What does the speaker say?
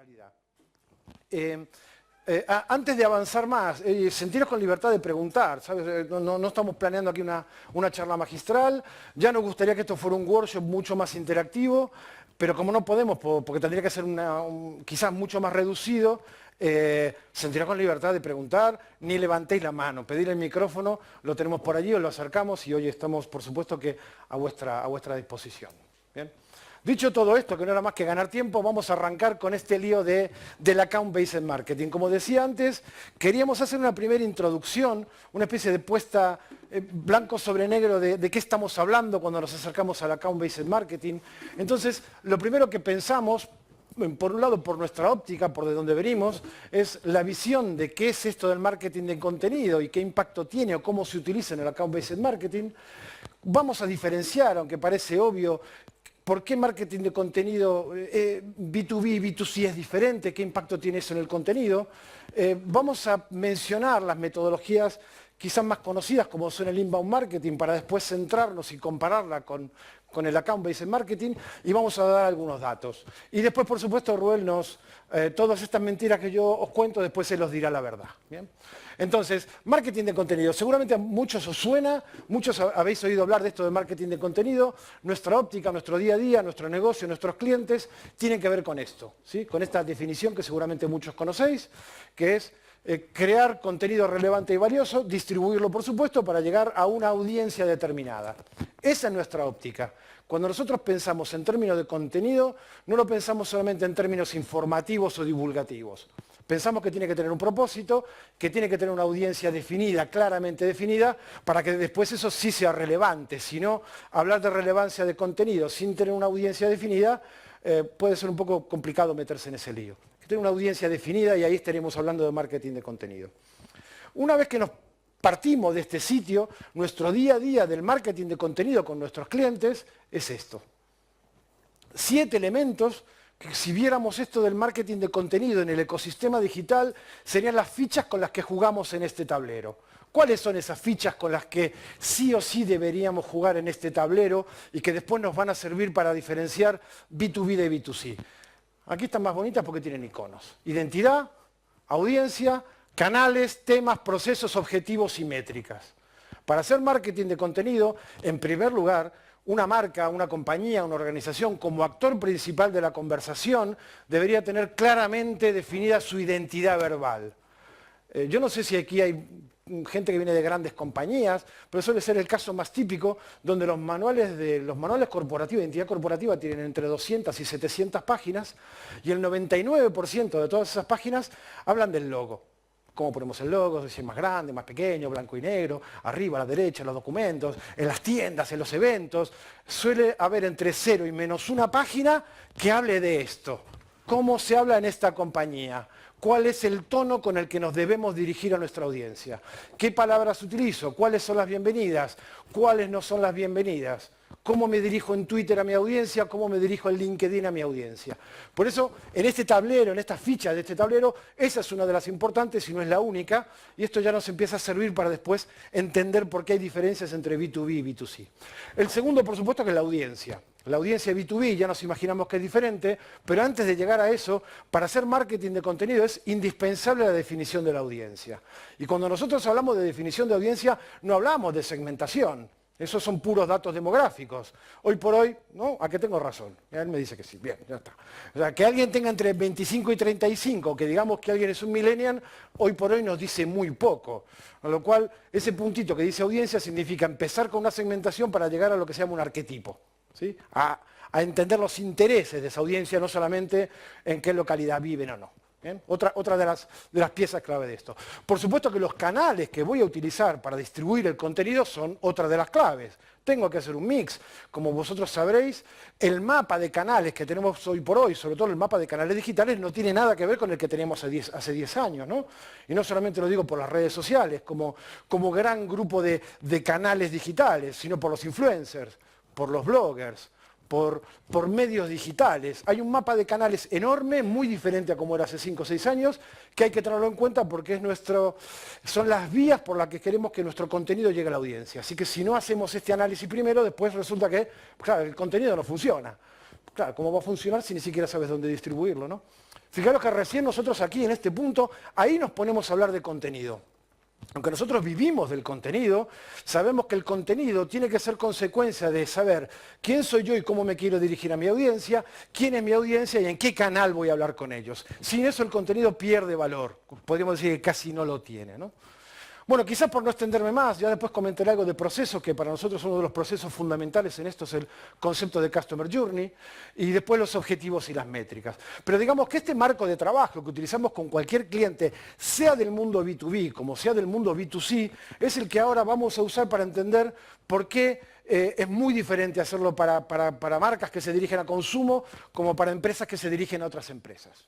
calidad. Antes de avanzar más, sentiros con libertad de preguntar, ¿sabes? No estamos planeando aquí una charla magistral, ya nos gustaría que esto fuera un workshop mucho más interactivo, pero como no podemos, porque tendría que ser quizás mucho más reducido, sentiros con libertad de preguntar, ni levantéis la mano, pedir el micrófono, lo tenemos por allí, os lo acercamos y hoy estamos, por supuesto, que a vuestra disposición. ¿Bien? Dicho todo esto, que no era más que ganar tiempo, vamos a arrancar con este lío del Account-Based Marketing. Como decía antes, queríamos hacer una primera introducción, una especie de puesta blanco sobre negro de qué estamos hablando cuando nos acercamos al Account-Based Marketing. Entonces, lo primero que pensamos, por un lado, por nuestra óptica, por de donde venimos, es la visión de qué es esto del marketing de contenido y qué impacto tiene o cómo se utiliza en el Account-Based Marketing. Vamos a diferenciar, aunque parece obvio, ¿por qué marketing de contenido B2B y B2C es diferente? ¿Qué impacto tiene eso en el contenido? Vamos a mencionar las metodologías quizás más conocidas como son el inbound marketing para después centrarnos y compararla con el account-based marketing y vamos a dar algunos datos. Y después, por supuesto, Ruel todas estas mentiras que yo os cuento, después se los dirá la verdad. ¿Bien? Entonces, marketing de contenido. Seguramente a muchos os suena, muchos habéis oído hablar de esto de marketing de contenido. Nuestra óptica, nuestro día a día, nuestro negocio, nuestros clientes tienen que ver con esto, ¿sí? Con esta definición que seguramente muchos conocéis, que es crear contenido relevante y valioso, distribuirlo, por supuesto, para llegar a una audiencia determinada. Esa es nuestra óptica. Cuando nosotros pensamos en términos de contenido, no lo pensamos solamente en términos informativos o divulgativos. Pensamos que tiene que tener un propósito, que tiene que tener una audiencia definida, claramente definida, para que después eso sí sea relevante. Si no, hablar de relevancia de contenido sin tener una audiencia definida, puede ser un poco complicado meterse en ese lío. Tener una audiencia definida y ahí estaremos hablando de marketing de contenido. Una vez que nos partimos de este sitio, nuestro día a día del marketing de contenido con nuestros clientes es esto. 7 elementos que si viéramos esto del marketing de contenido en el ecosistema digital serían las fichas con las que jugamos en este tablero. ¿Cuáles son esas fichas con las que sí o sí deberíamos jugar en este tablero y que después nos van a servir para diferenciar B2B de B2C? Aquí están más bonitas porque tienen iconos. Identidad, audiencia, canales, temas, procesos, objetivos y métricas. Para hacer marketing de contenido, en primer lugar, una marca, una compañía, una organización, como actor principal de la conversación, debería tener claramente definida su identidad verbal. Yo no sé si aquí hay gente que viene de grandes compañías, pero suele ser el caso más típico, donde los manuales corporativos, de identidad corporativa, tienen entre 200 y 700 páginas, y el 99% de todas esas páginas hablan del logo. Cómo ponemos el logo, si es más grande, más pequeño, blanco y negro, arriba, a la derecha, en los documentos, en las tiendas, en los eventos. Suele haber entre 0 y menos una página que hable de esto. ¿Cómo se habla en esta compañía? ¿Cuál es el tono con el que nos debemos dirigir a nuestra audiencia? ¿Qué palabras utilizo? ¿Cuáles son las bienvenidas? ¿Cuáles no son las bienvenidas? ¿Cómo me dirijo en Twitter a mi audiencia? ¿Cómo me dirijo en LinkedIn a mi audiencia? Por eso, en este tablero, en esta ficha de este tablero, esa es una de las importantes y no es la única, y esto ya nos empieza a servir para después entender por qué hay diferencias entre B2B y B2C. El segundo, por supuesto, que es la audiencia. La audiencia B2B ya nos imaginamos que es diferente, pero antes de llegar a eso, para hacer marketing de contenido es indispensable la definición de la audiencia. Y cuando nosotros hablamos de definición de audiencia, no hablamos de segmentación. Esos son puros datos demográficos. Hoy por hoy, ¿no? ¿A qué tengo razón? Él me dice que sí. Bien, ya está. O sea, que alguien tenga entre 25 y 35, que digamos que alguien es un millennial, hoy por hoy nos dice muy poco. Con lo cual, ese puntito que dice audiencia significa empezar con una segmentación para llegar a lo que se llama un arquetipo. ¿Sí? A entender los intereses de esa audiencia, no solamente en qué localidad viven o no. ¿Bien? Otra de las piezas clave de esto. Por supuesto que los canales que voy a utilizar para distribuir el contenido son otra de las claves. Tengo que hacer un mix. Como vosotros sabréis, el mapa de canales que tenemos hoy por hoy, sobre todo el mapa de canales digitales, no tiene nada que ver con el que teníamos hace 10 años, ¿no? Y no solamente lo digo por las redes sociales, como gran grupo de canales digitales, sino por los influencers, por los bloggers, por medios digitales. Hay un mapa de canales enorme, muy diferente a como era hace 5 o 6 años, que hay que tenerlo en cuenta porque son las vías por las que queremos que nuestro contenido llegue a la audiencia. Así que si no hacemos este análisis primero, después resulta que, claro, el contenido no funciona. Claro, ¿cómo va a funcionar si ni siquiera sabes dónde distribuirlo, ¿no? Fijaros que recién nosotros aquí, en este punto, ahí nos ponemos a hablar de contenido. Aunque nosotros vivimos del contenido, sabemos que el contenido tiene que ser consecuencia de saber quién soy yo y cómo me quiero dirigir a mi audiencia, quién es mi audiencia y en qué canal voy a hablar con ellos. Sin eso el contenido pierde valor, podríamos decir que casi no lo tiene, ¿no? Bueno, quizás por no extenderme más, ya después comentaré algo de procesos, que para nosotros uno de los procesos fundamentales en esto es el concepto de Customer Journey, y después los objetivos y las métricas. Pero digamos que este marco de trabajo que utilizamos con cualquier cliente, sea del mundo B2B como sea del mundo B2C, es el que ahora vamos a usar para entender por qué es muy diferente hacerlo para marcas que se dirigen a consumo como para empresas que se dirigen a otras empresas.